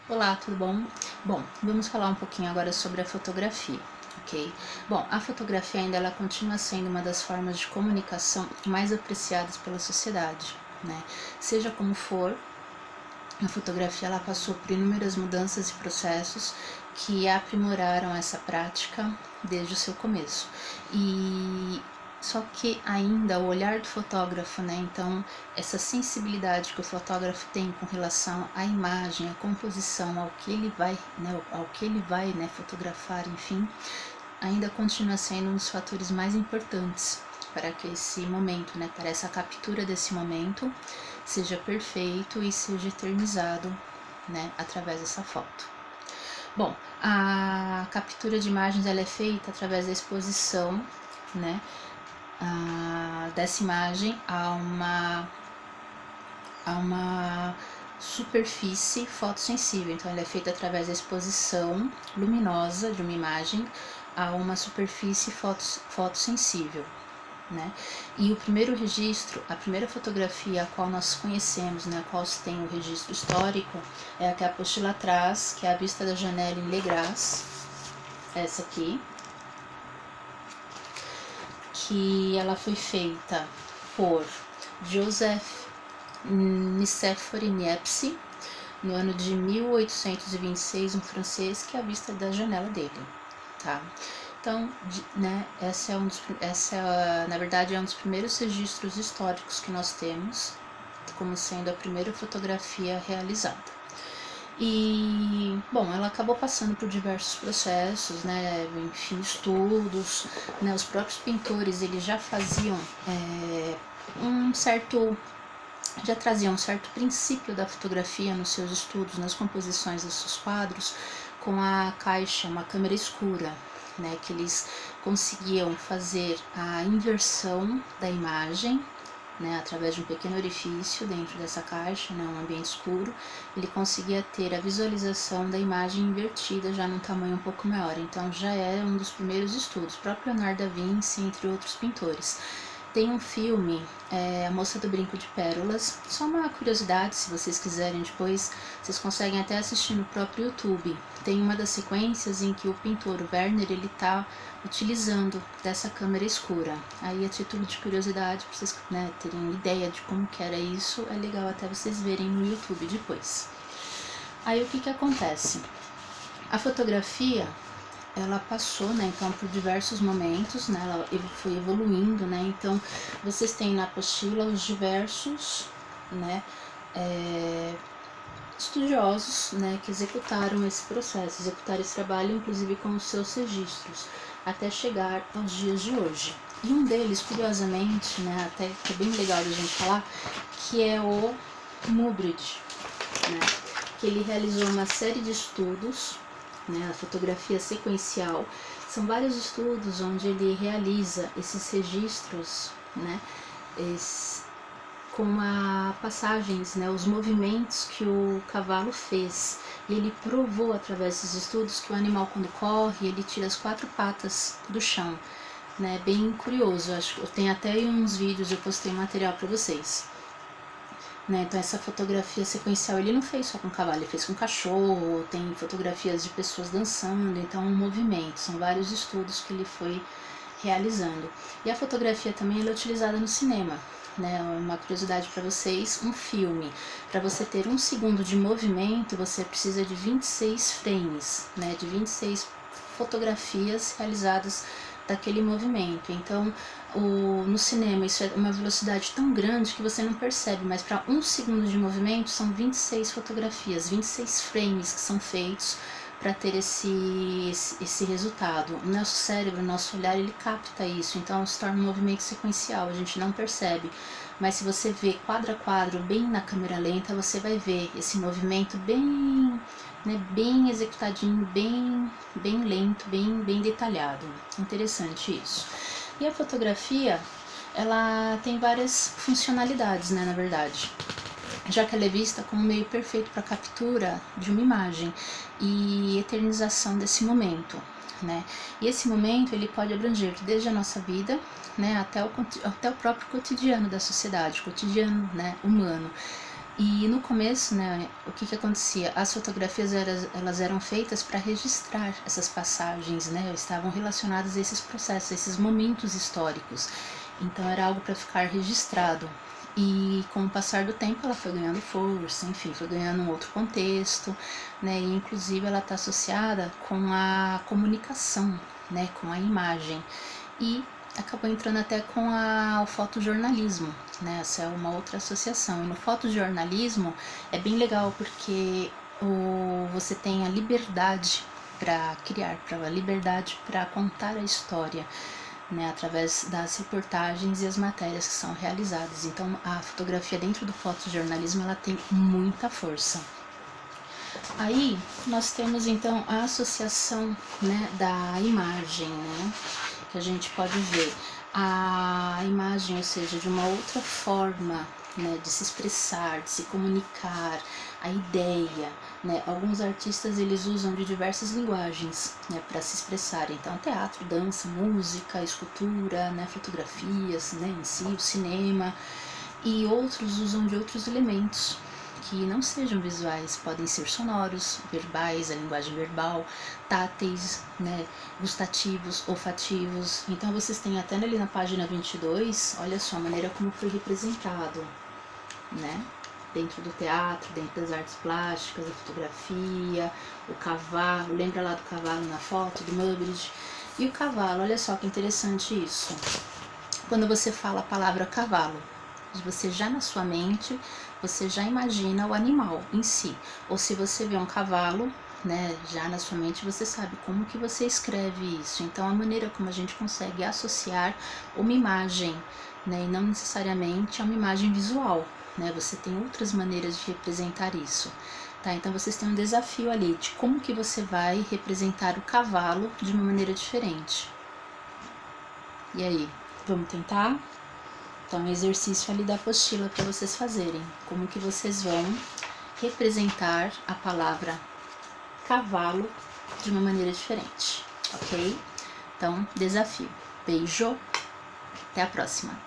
Olá, tudo bom? Bom, vamos falar um pouquinho agora sobre a fotografia, ok? Bom, a fotografia ainda ela continua sendo uma das formas de comunicação mais apreciadas pela sociedade, né? Seja como for, a fotografia ela passou por inúmeras mudanças e processos que aprimoraram essa prática desde o seu começo. E só que ainda o olhar do fotógrafo, né? Então, essa sensibilidade que o fotógrafo tem com relação à imagem, à composição, ao que ele vai, né, fotografar, enfim, ainda continua sendo um dos fatores mais importantes para que esse momento, né, para essa captura desse momento seja perfeito e seja eternizado, né, através dessa foto. Bom, a captura de imagens ela é feita através da exposição, né, dessa imagem a uma superfície fotossensível. Então, ela é feita através da exposição luminosa de uma imagem a uma superfície fotossensível. Né? E o primeiro registro, a primeira fotografia a qual nós conhecemos, né, a qual se tem o registro histórico, é a que a apostila traz, que é a vista da janela em Legras, essa aqui, que ela foi feita por Joseph Nicéphore Niepce, no ano de 1826, um francês, que é a vista da janela dele, tá? Então, né, na verdade, é um dos primeiros registros históricos que nós temos, como sendo a primeira fotografia realizada. E, bom, ela acabou passando por diversos processos, né, enfim, estudos, né, os próprios pintores, eles já faziam já traziam um certo princípio da fotografia nos seus estudos, nas composições dos seus quadros, com a caixa, uma câmera escura, né, que eles conseguiam fazer a inversão da imagem, né, através de um pequeno orifício dentro dessa caixa, né, um ambiente escuro, ele conseguia ter a visualização da imagem invertida já num tamanho um pouco maior. Então já é um dos primeiros estudos, o próprio Leonardo da Vinci, entre outros pintores. Tem um filme, A Moça do Brinco de Pérolas, só uma curiosidade, se vocês quiserem depois, vocês conseguem até assistir no próprio YouTube. Tem uma das sequências em que o pintor Werner, ele tá utilizando dessa câmera escura. Aí, a título de curiosidade, para vocês, né, terem ideia de como que era isso, é legal até vocês verem no YouTube depois. Aí, o que que acontece? A fotografia, ela passou, né, então, por diversos momentos, né, ela foi evoluindo, né, então, vocês têm na apostila os diversos, né, estudiosos, né, que executaram esse processo, executaram esse trabalho, inclusive com os seus registros, até chegar aos dias de hoje. E um deles, curiosamente, né, até que é bem legal de a gente falar, que é o Muybridge, né, que ele realizou uma série de estudos, né, a fotografia sequencial. São vários estudos onde ele realiza esses registros, né, com passagens, né, os movimentos que o cavalo fez. E ele provou através desses estudos que o animal, quando corre, ele tira as 4 patas do chão. Né, bem curioso, acho que eu tenho até uns vídeos, eu postei material para vocês. Né, então essa fotografia sequencial ele não fez só com cavalo, ele fez com cachorro, tem fotografias de pessoas dançando, então um movimento, são vários estudos que ele foi realizando. E a fotografia também ela é utilizada no cinema, né? Uma curiosidade para vocês, um filme, para você ter 1 segundo de movimento, você precisa de 26 frames, né? De 26 fotografias realizadas daquele movimento. Então, no cinema isso é uma velocidade tão grande que você não percebe, mas para 1 segundo de movimento são 26 fotografias, 26 frames que são feitos para ter esse resultado. O nosso cérebro, o nosso olhar, ele capta isso, então se torna um movimento sequencial, a gente não percebe. Mas se você vê quadro a quadro, bem na câmera lenta, você vai ver esse movimento bem, né, bem executadinho, bem lento, bem detalhado. Interessante isso. E a fotografia, ela tem várias funcionalidades, né, na verdade, já que ela é vista como um meio perfeito para captura de uma imagem e eternização desse momento, né? E esse momento ele pode abranger desde a nossa vida, né, até o próprio cotidiano da sociedade, cotidiano, né, humano. E no começo, né, o que acontecia? As fotografias elas eram feitas para registrar essas passagens, né, estavam relacionadas a esses processos, a esses momentos históricos. Então era algo para ficar registrado. E com o passar do tempo ela foi ganhando força, enfim, foi ganhando um outro contexto, né, e inclusive ela está associada com a comunicação, né, com a imagem. E acabou entrando até com o fotojornalismo, né? Essa é uma outra associação. E no fotojornalismo é bem legal porque você tem a liberdade para criar, a liberdade para contar a história, né? Através das reportagens e as matérias que são realizadas. Então a fotografia dentro do fotojornalismo ela tem muita força. Aí nós temos então a associação, né, da imagem, né? Que a gente pode ver a imagem, ou seja, de uma outra forma, né, de se expressar, de se comunicar, a ideia, né? Alguns artistas eles usam de diversas linguagens, né, para se expressar. Então, teatro, dança, música, escultura, né, fotografias, né, em si, o cinema, e outros usam de outros elementos que não sejam visuais, podem ser sonoros, verbais, a linguagem verbal, táteis, né, gustativos, olfativos. Então vocês têm até ali na página 22, olha só a maneira como foi representado, né, dentro do teatro, dentro das artes plásticas, a fotografia, o cavalo, lembra lá do cavalo na foto, do Muybridge? E o cavalo, olha só que interessante isso. Quando você fala a palavra cavalo, você já na sua mente, você já imagina o animal em si. Ou se você vê um cavalo, né, já na sua mente você sabe como que você escreve isso. Então a maneira como a gente consegue associar uma imagem, né, e não necessariamente a uma imagem visual, né, você tem outras maneiras de representar isso. Tá, então vocês têm um desafio ali de como que você vai representar o cavalo de uma maneira diferente. E aí, vamos tentar? Então, um exercício ali da apostila para vocês fazerem. Como que vocês vão representar a palavra cavalo de uma maneira diferente, ok? Então, desafio. Beijo, até a próxima.